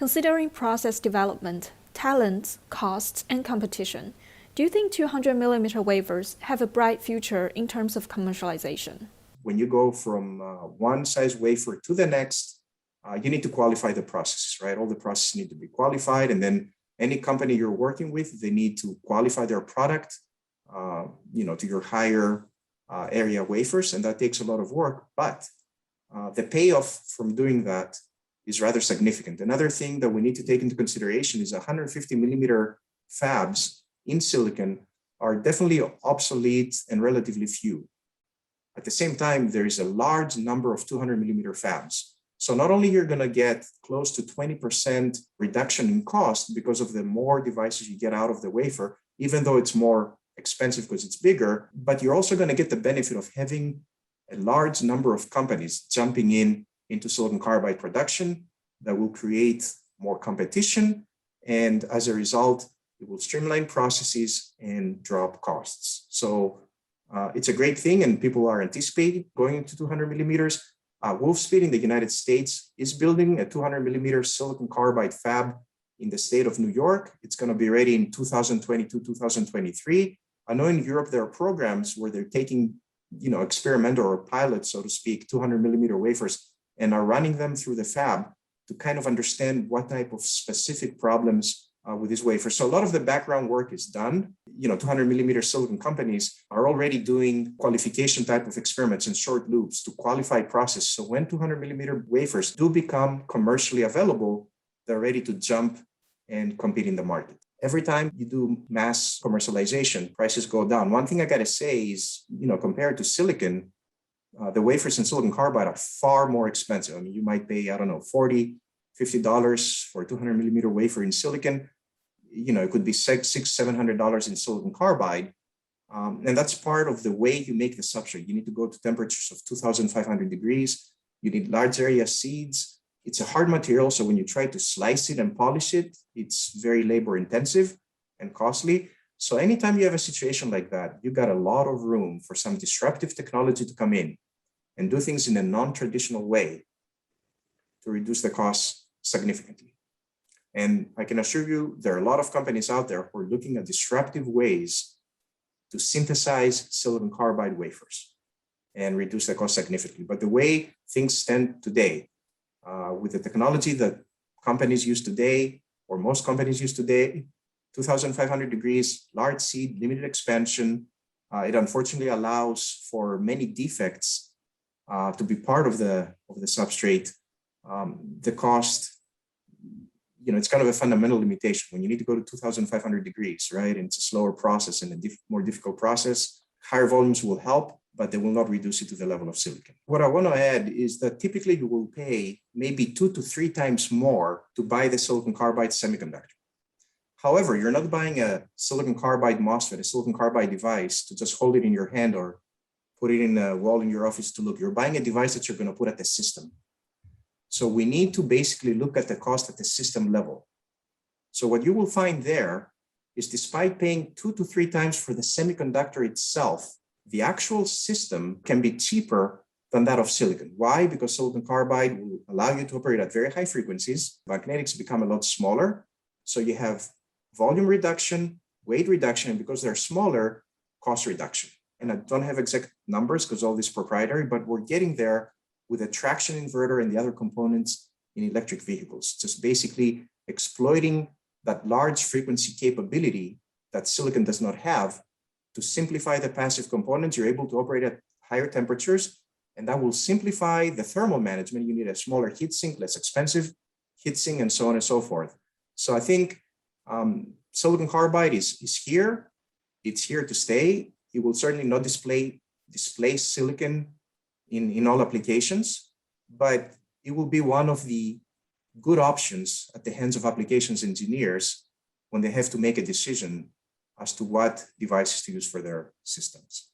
Considering process development, talents, costs, and competition, do you think 200mm wafers have a bright future in terms of commercialization? When you go from one size wafer to the next, you need to qualify the processes, right? All the processes need to be qualified, and then any company you're working with, they need to qualify their product, to your higher area wafers, and that takes a lot of work. But the payoff from doing that is rather significant. Another thing that we need to take into consideration is 150mm fabs in silicon are definitely obsolete and relatively few. At the same time, there is a large number of 200mm fabs. So not only you're going to get close to 20% reduction in cost because of the more devices you get out of the wafer, even though it's more expensive because it's bigger, but you're also going to get the benefit of having a large number of companies jumping into silicon carbide production that will create more competition. And as a result, it will streamline processes and drop costs. So it's a great thing, and people are anticipating going into 200mm. Wolfspeed in the United States is building a 200mm silicon carbide fab in the state of New York. It's going to be ready in 2022, 2023. I know in Europe there are programs where they're taking, experimental or pilot, so to speak, 200mm wafers and are running them through the fab to kind of understand what type of specific problems with this wafer. So a lot of the background work is done. 200mm silicon companies are already doing qualification type of experiments in short loops to qualify process. So when 200mm wafers do become commercially available, they're ready to jump and compete in the market. Every time you do mass commercialization, prices go down. One thing I got to say is, compared to silicon, the wafers in silicon carbide are far more expensive. I mean, you might pay, $40, $50 for a 200mm wafer in silicon. It could be $600-$700 in silicon carbide. And that's part of the way you make the substrate. You need to go to temperatures of 2,500 degrees. You need large area seeds. It's a hard material, so when you try to slice it and polish it, it's very labor intensive and costly. So anytime you have a situation like that, you got a lot of room for some disruptive technology to come in and do things in a non-traditional way to reduce the costs significantly. And I can assure you, there are a lot of companies out there who are looking at disruptive ways to synthesize silicon carbide wafers and reduce the cost significantly. But the way things stand today, with the technology that companies use today, or most companies use today, 2,500 degrees, large seed, limited expansion, it unfortunately allows for many defects to be part of the substrate. The cost, it's kind of a fundamental limitation. When you need to go to 2,500 degrees, right? And it's a slower process and a more difficult process. Higher volumes will help, but they will not reduce it to the level of silicon. What I want to add is that typically you will pay maybe 2 to 3 times more to buy the silicon carbide semiconductor. However, you're not buying a silicon carbide MOSFET, a silicon carbide device to just hold it in your hand or put it in a wall in your office to look. You're buying a device that you're going to put at the system. So we need to basically look at the cost at the system level. So what you will find there is, despite paying 2 to 3 times for the semiconductor itself, the actual system can be cheaper than that of silicon. Why? Because silicon carbide will allow you to operate at very high frequencies. Magnetics become a lot smaller. So you have volume reduction, weight reduction, and because they're smaller, cost reduction. And I don't have exact numbers because all this is proprietary, but we're getting there with a traction inverter and the other components in electric vehicles, just basically exploiting that large frequency capability that silicon does not have. To simplify the passive components, you're able to operate at higher temperatures, and that will simplify the thermal management. You need a smaller heatsink, less expensive heatsink, and so on and so forth. So I think silicon carbide is here. It's here to stay. It will certainly not displace silicon in all applications, but it will be one of the good options at the hands of applications engineers when they have to make a decision as to what devices to use for their systems.